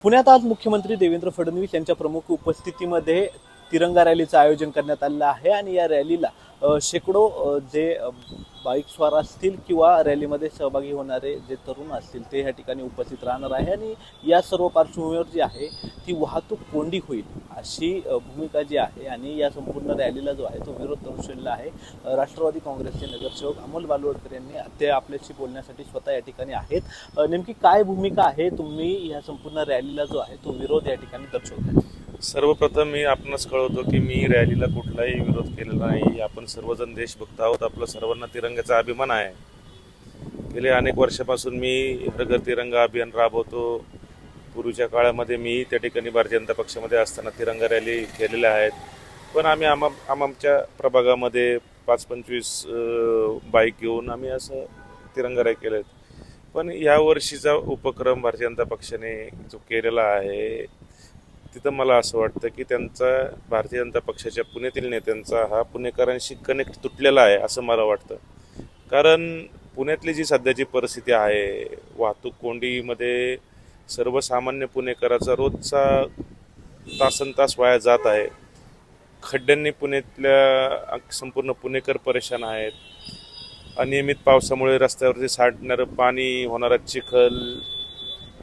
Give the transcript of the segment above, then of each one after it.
पुण्यात आज मुख्यमंत्री देवेंद्र फडणवीस यांच्या प्रमुख उपस्थितीमध्ये तिरंगा रॅलीचं आयोजन करण्यात आलेलं आहे आणि या रॅलीला शेकडो जे बाईक स्वार असतील किंवा रॅलीमध्ये सहभागी होणारे जे तरुण असतील ते या ठिकाणी उपस्थित राहणार आहे आणि या सर्व पार्श्वभूमीवर जी आहे ती वाहतूक कोंडी होईल अशी भूमिका जी आहे आणि या संपूर्ण रॅलीला जो आहे तो विरोध दर्शवलेला आहे। राष्ट्रवादी काँग्रेसचे नगरसेवक अमोल बालवडकर यांनी ते आपल्याशी बोलण्यासाठी स्वतः या ठिकाणी आहेत। नेमकी काय भूमिका आहे, तुम्ही या संपूर्ण रॅलीला जो आहे तो विरोध या ठिकाणी दर्शवताय? सर्वप्रथम मी आपणास कळवतो की मी रॅलीला कुठलाही विरोध केलेला नाही। आपण सर्वजण देशभक्त आहोत, आपला सर्वांना तिरंग्याचा अभिमान आहे। गेल्या अनेक वर्षापासून मी हर घर तिरंगा अभियान राबवतो। पूर्वीच्या काळामध्ये मी त्या ठिकाणी भारतीय जनता पक्षामध्ये असताना तिरंगा रॅली केलेल्या आहेत, पण आम्ही आमच्या प्रभागामध्ये 5-25 बाईक घेऊन आम्ही असं तिरंगा रॅली केलेत। पण या वर्षीचा उपक्रम भारतीय जनता पक्षाने जो केलेला आहे तिथं मला असं वाटतं की त्यांचा भारतीय जनता पक्षाच्या पुण्यातील नेत्यांचा हा पुणेकरांशी कनेक्ट तुटलेला आहे असं मला वाटतं। कारण पुण्यातली जी सध्याची परिस्थिती आहे, वाहतूक कोंडीमध्ये सर्वसामान्य पुणेकराचा रोजचा तासनतास वाया जात आहे। खड्ड्यांनी पुण्यातल्या संपूर्ण पुणेकर परेशान आहेत। अनियमित पावसामुळे रस्त्यावरती साठणारं पाणी, होणारा चिखल,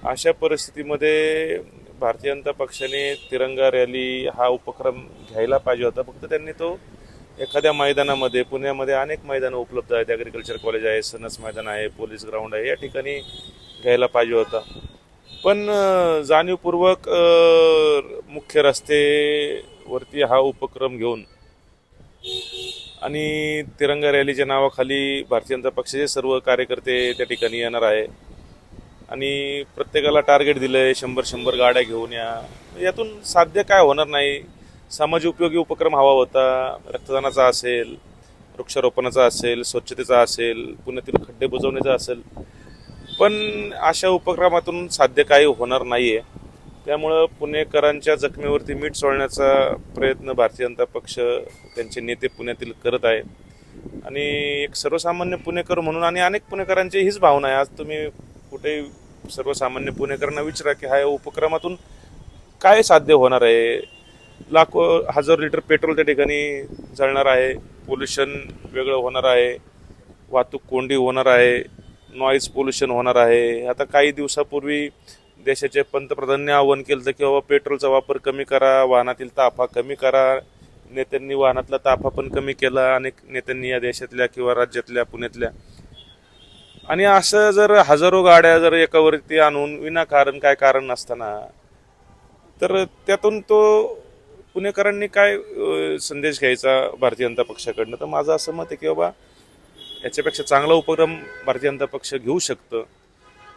अशा परिस्थितीमध्ये भारतीय जनता पक्षाने तिरंगा रॅली हा उपक्रम घ्यायला पाहिजे होता। फक्त त्यांनी तो एखाद्या मैदानामध्ये, पुण्यामध्ये अनेक मैदानं उपलब्ध आहेत, ॲग्रिकल्चर कॉलेज आहे, सनस मैदान आहे, पोलीस ग्राउंड आहे, या ठिकाणी घ्यायला पाहिजे होता। पण जाणीवपूर्वक मुख्य रस्त्यावरती हा उपक्रम घेऊन आणि तिरंगा रॅलीच्या नावाखाली भारतीय जनता पक्षाचे सर्व कार्यकर्ते त्या ठिकाणी येणार आहे आणि प्रत्येकाला टार्गेट दिलंय 100 गाड्या घेऊन या। यातून साध्य काय होणार नाही। समाज उपयोगी उपक्रम हवा होता, रक्तदानाचा असेल, वृक्षारोपणाचा असेल, स्वच्छतेचा असेल, पुण्यातील खड्डे बुजवण्याचा असेल, पण अशा उपक्रमातून साध्य काही होणार नाहीये। त्यामुळं पुणेकरांच्या जखमेवरती मीठ सोडण्याचा प्रयत्न भारतीय जनता पक्ष, त्यांचे नेते पुण्यातील करत आहे आणि एक सर्वसामान्य पुणेकर म्हणून आणि अनेक पुणेकरांची हीच भावना आहे। आज तुम्ही कुठे सर्वसामान्य पुणेकरांना विचारा की ह्या उपक्रमातून काय साध्य होणार आहे। लाखो हजार लिटर पेट्रोल त्या ठिकाणी जळणार आहे, पोल्युशन वेगळं होणार आहे, वाहतूक कोंडी होणार आहे, नॉईज पोल्युशन होणार आहे। आता काही दिवसापूर्वी देशाचे पंतप्रधानांनी आवाहन केलं की बाबा पेट्रोलचा वापर कमी करा, वाहनातील ताफा कमी करा। नेत्यांनी वाहनातला ताफा पण कमी केला, अनेक नेत्यांनी या देशातल्या किंवा राज्यातल्या, पुण्यातल्या। आणि असं जर हजारो गाड्या जर एकावरती आणून विनाकारण काय कारण नसताना, तर त्यातून तो पुणेकरांनी काय संदेश घ्यायचा भारतीय जनता पक्षाकडनं? तर माझं असं मत आहे की बाबा याच्यापेक्षा चांगला उपक्रम भारतीय जनता पक्ष घेऊ शकतं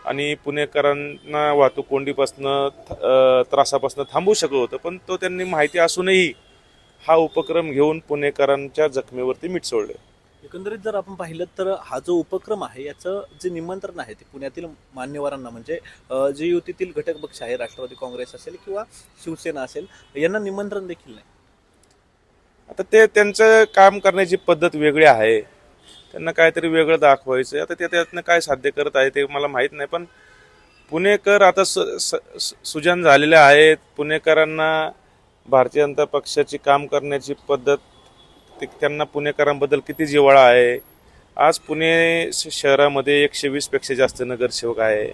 आणि पुणेकरांना वाहतूक कोंडीपासनं त्रासापासून थांबवू शकत होतं। पण तो त्यांनी माहिती असूनही हा उपक्रम घेऊन पुणेकरांच्या जखमेवरती मीठ सोडलं। एकंदरीत जर आपण पाहिलं तर हा जो उपक्रम आहे याचं जे निमंत्रण आहे ते पुण्यातील मान्यवरांना, म्हणजे जे युतीतील घटक पक्ष आहे, राष्ट्रवादी काँग्रेस असेल किंवा शिवसेना असेल, यांना निमंत्रण देखील नाही। आता ते त्यांचं काम करण्याची पद्धत वेगळी आहे, त्यांना काहीतरी वेगळं दाखवायचं। आता ते त्यातनं काय साध्य करत आहे ते मला माहीत नाही, पण पुणेकर आता सुजाण झालेले आहेत। पुणेकरांना भारतीय जनता पक्षाची काम करण्याची पद्धत, त्यांना पुणेकरांबद्दल किती जिव्हाळा आहे। आज पुणे शहरामध्ये 120 पेक्षा जास्त नगरसेवक आहे,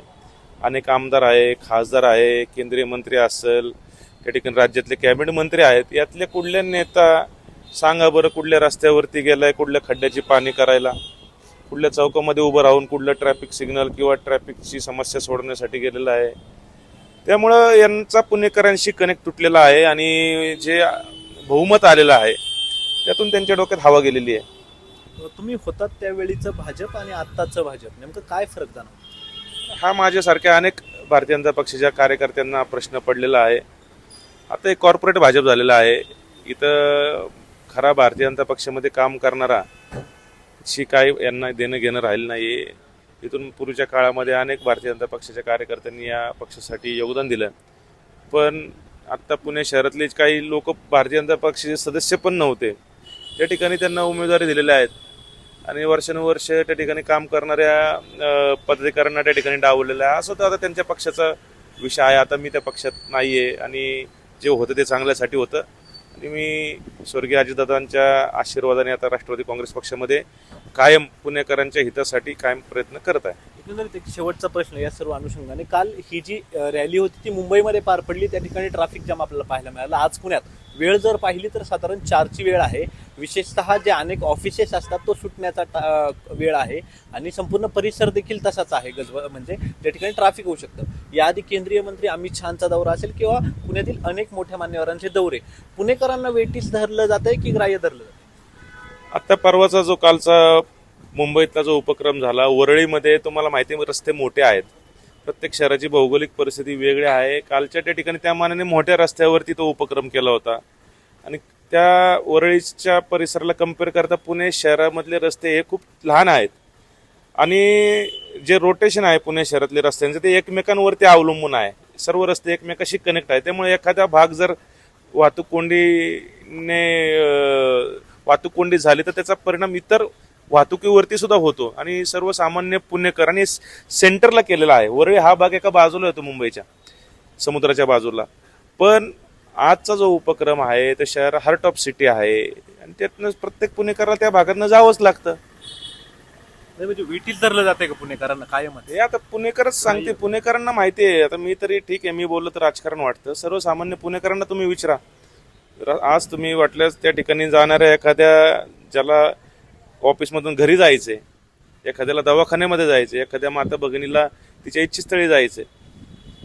अनेक आमदार आहे, खासदार आहे, केंद्रीय मंत्री असेल, त्या ठिकाणी राज्यातले कॅबिनेट मंत्री आहेत। यातले कुठल्या नेता सांगा बरं कुठल्या रस्त्यावरती गेलाय, कुठल्या खड्ड्याची पाहणी करायला, कुठल्या चौकामध्ये उभं राहून कुठलं ट्रॅफिक सिग्नल किंवा ट्रॅफिकची समस्या सोडवण्यासाठी गेलेला आहे? त्यामुळं यांचा पुणेकरांशी कनेक्ट तुटलेला आहे आणि जे बहुमत आलेलं आहे त्यातून त्यांच्या डोक्यात हवा गेलेली आहे। तुम्ही होतात त्यावेळीचं भाजप आणि आत्ताचं भाजप, नेमकं काय फरक जाणवतो? हा माझ्यासारख्या अनेक भारतीय जनता पक्षाच्या कार्यकर्त्यांना प्रश्न पडलेला आहे। आता एक कॉर्पोरेट भाजप झालेला आहे। इथं खरा भारतीय जनता पक्षामध्ये काम करणारा शी काय यांना देणं घेणं राहिलं नाही। इथून पूर्वीच्या काळामध्ये अनेक भारतीय जनता पक्षाच्या कार्यकर्त्यांनी या पक्षासाठी योगदान दिलं, पण आत्ता पुणे शहरातले काही लोक भारतीय जनता पक्षाचे सदस्य पण नव्हते, त्या ठिकाणी त्यांना उमेदवारी दिलेल्या आहेत आणि वर्षानुवर्ष त्या ठिकाणी काम करणाऱ्या पदाधिकाऱ्यांना त्या ठिकाणी डावलेलं आहे। असं तर आता त्यांच्या पक्षाचा विषय आहे. आता मी त्या पक्षात नाही आहे आणि जे होतं ते चांगल्यासाठी होतं आणि मी स्वर्गीय अजितदादांच्या आशीर्वादाने आता राष्ट्रवादी काँग्रेस पक्षामध्ये कायम पुणेकरांच्या हितासाठी कायम प्रयत्न करत आहे. एकंदरीत एक शेवटचा प्रश्न या सर्व अनुषंगाने, काल ही जी रॅली होती ती मुंबईमध्ये पार पडली, त्या ठिकाणी ट्रॅफिक जाम आपल्याला पाहायला मिळाला. आज पुण्यात वेळ जर पाहिली तर साधारण 4ची वेळ आहे. विशेषतः जे अनेक ऑफिसेस असतात तो सुटण्याचा वेळ आहे आणि संपूर्ण परिसर देखील तसाच आहे. म्हणजे त्या ठिकाणी ट्रॅफिक होऊ शकतं. याआधी केंद्रीय मंत्री अमित शहाचा दौरा असेल किंवा पुण्यातील अनेक मोठ्या मान्यवरांचे दौरे, पुणेकरांना वेटीस धरलं जातंय की ग्राह्य धरलं जातंय? आता परवाचा जो कालचा मुंबईतला जो उपक्रम झाला, वरळीमध्ये तुम्हाला माहिती आहे रस्ते मोठे आहेत, प्रत्येक शहराची भौगोलिक परिस्थिती वेगळी आहे. कालच्या त्या ठिकाणी त्या मानाने मोठ्या रस्त्यावरती तो उपक्रम केला होता आणि त्या वरळीच्या परिसराला कम्पेअर करता पुणे शहरामधले रस्ते हे खूप लहान आहेत आणि जे रोटेशन आहे पुणे शहरातले रस्त्यांचं ते एकमेकांवरती अवलंबून आहे. सर्व रस्ते एकमेकाशी कनेक्ट आहे. त्यामुळे एखादा भाग जर वाहतूक कोंडी झाली तर त्याचा परिणाम इतर वाहतुकीवरती सुद्धा होतो आणि सर्वसामान्य पुणेकर आणि सेंटरला केलेला आहे. वरळी हा भाग एका बाजूला येतो मुंबईच्या समुद्राच्या बाजूला, पण आजचा जो उपक्रम आहे ते शहर हार्ट ऑफ सिटी आहे आणि त्यातनं प्रत्येक पुणेकराला त्या भागातनं जावंच लागतं. म्हणजे वेटीस धरलं जाते का पुणेकरांना कायम? हे आता पुणेकरच सांगते, पुणेकरांना माहिती आहे. आता मी तरी ठीक आहे, मी बोललो तर राजकारण वाटतं. सर्वसामान्य पुणेकरांना तुम्ही विचारा. आज तुम्ही वाटल्यास त्या ठिकाणी जाणाऱ्या एखाद्या ज्याला ऑफिसमधून घरी जायचे, एखाद्याला दवाखान्यामध्ये जायचे, एखाद्या माता भगिनीला तिच्या इच्छितस्थळी जायचे,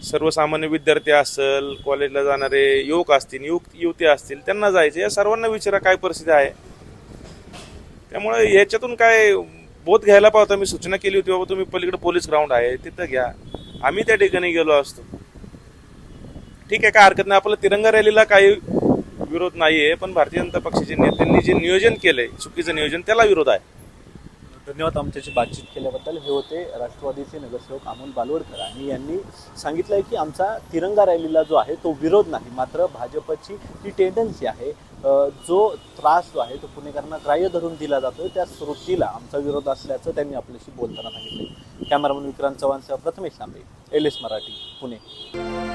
सर्वसामान्य विद्यार्थी असेल, कॉलेजला जाणारे युवक असतील, युवती असतील, त्यांना जायचे, या सर्वांना विचारा काय परिस्थिती आहे. त्यामुळे याच्यातून काय बोध घ्यायला पाहतो. मी सूचना केली होती, बाबा तुम्ही पलीकडे पोलीस ग्राउंड आहे तिथं घ्या, आम्ही त्या ठिकाणी गेलो असतो. ठीक आहे, काय हरकत नाही. आपलं तिरंगा रॅलीला काही विरोध नाहीये, पण भारतीय जनता पक्षाच्या नेत्यांनी जे नियोजन केलंय, चुकीचं नियोजन, त्याला विरोध आहे. धन्यवाद आमच्याशी बातचीत केल्याबद्दल. हे होते राष्ट्रवादीचे नगरसेवक अमोल बालवडकर आणि यांनी सांगितलंय की आमचा तिरंगा रॅलीला जो आहे तो विरोध नाही, मात्र भाजपची जी टेंडन्सी आहे, जो त्रास जो आहे तो पुणेकरांना ग्राह्य धरून दिला जातोय, त्या वृत्तीला आमचा विरोध असल्याचं त्यांनी आपल्याशी बोलताना सांगितलं. कॅमेरामन विक्रांत चव्हाणसह प्रथमेश तांबे, LS मराठी, पुणे.